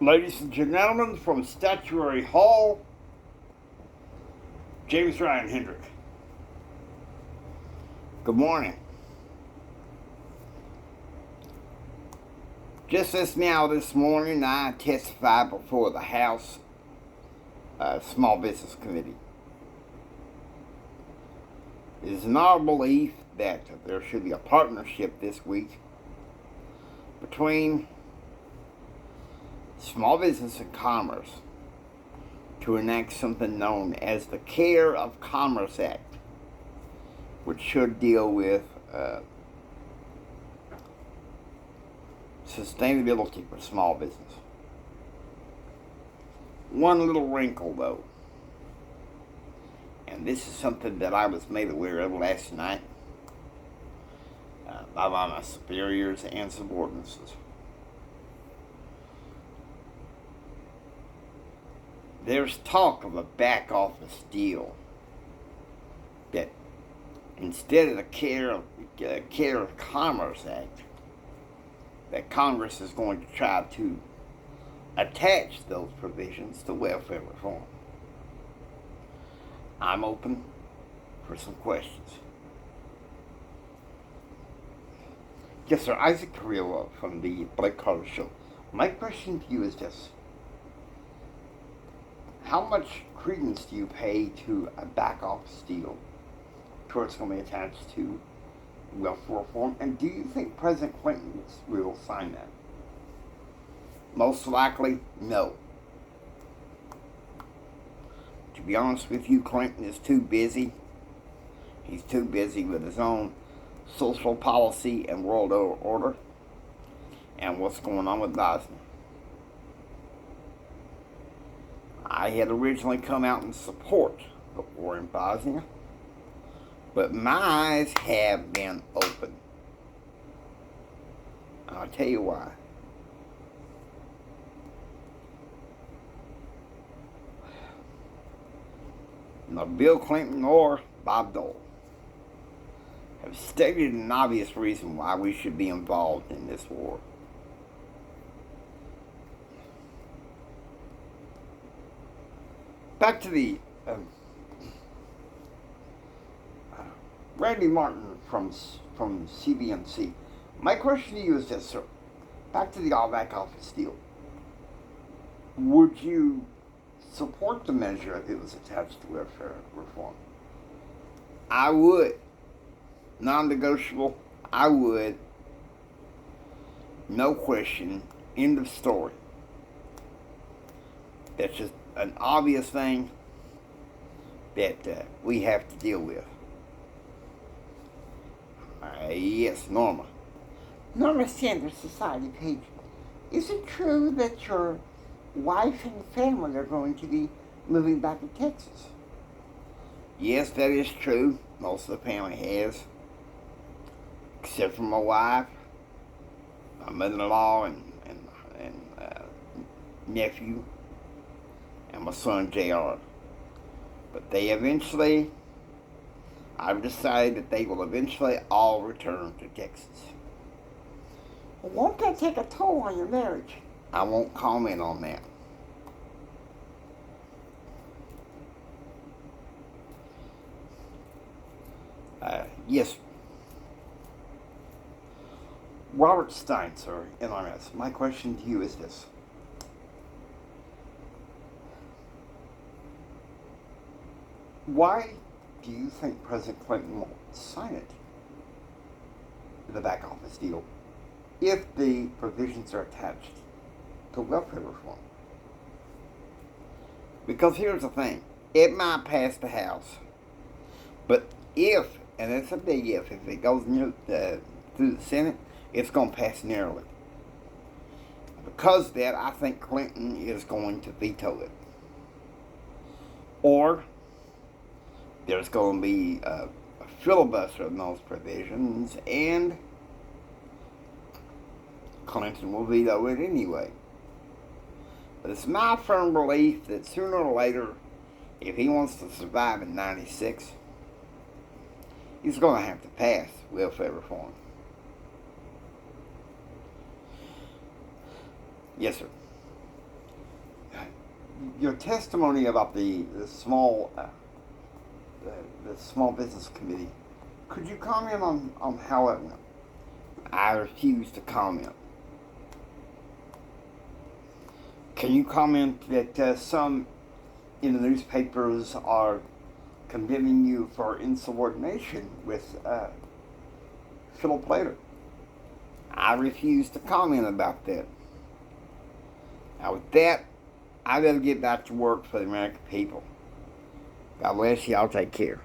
Ladies and gentlemen, from Statuary Hall, James Ryan Hendrick. Good morning. Just this now this morning, I testified before the House Small Business Committee. It is in our belief that there should be a partnership this week between small business and commerce to enact something known as the Care of Commerce Act, which should deal with sustainability for small business. One little wrinkle, though, and this is something that I was made aware of last night by my superiors and subordinates. There's talk of a back office deal that instead of the Care of Commerce Act, that Congress is going to try to attach those provisions to welfare reform. I'm open for some questions. Yes, sir. Isaac Carrillo from the Blake Carter Show. My question to you is this. How much credence do you pay to a back office deal towards going to be attached to welfare reform? And do you think President Clinton will sign that? Most likely, no. To be honest with you, Clinton is too busy. He's too busy with his own social policy and world order and what's going on with Bosnia. I had originally come out in support of war in Bosnia, but my eyes have been open. I'll tell you why. Now, Bill Clinton or Bob Dole have stated an obvious reason why we should be involved in this war. Back to the Randy Martin from CBNC. My question to you is this, sir. Back to the all-back office deal. Would you support the measure if it was attached to welfare reform? I would. Non-negotiable. I would. No question. End of story. That's just an obvious thing that we have to deal with. Yes, Norma. Norma Sanders, Society page. Is it true that your wife and family are going to be moving back to Texas? Yes, that is true. Most of the family has. Except for my wife, my mother-in-law, and nephew, and my son JR. But I've decided that they will eventually all return to Texas. Well, won't that take a toll on your marriage? I won't comment on that. Yes. Robert Stein, sir, NRS. My question to you is this. Why do you think President Clinton won't sign it, the back office deal, if the provisions are attached to welfare reform? Because here's the thing. It might pass the House, but if, and it's a big if it goes through the Senate, it's going to pass narrowly. Because of that, I think Clinton is going to veto it. Or there's going to be a filibuster of those provisions, and Clinton will veto it anyway. But it's my firm belief that sooner or later, if he wants to survive in 96, he's going to have to pass welfare reform. Yes, sir. your testimony about the small the small business committee. Could you comment on how it went? I refuse to comment. Can you comment that some in the newspapers are condemning you for insubordination with Philip Plater? I refuse to comment about that. Now, with that, I better get back to work for the American people. God bless you. I'll take care.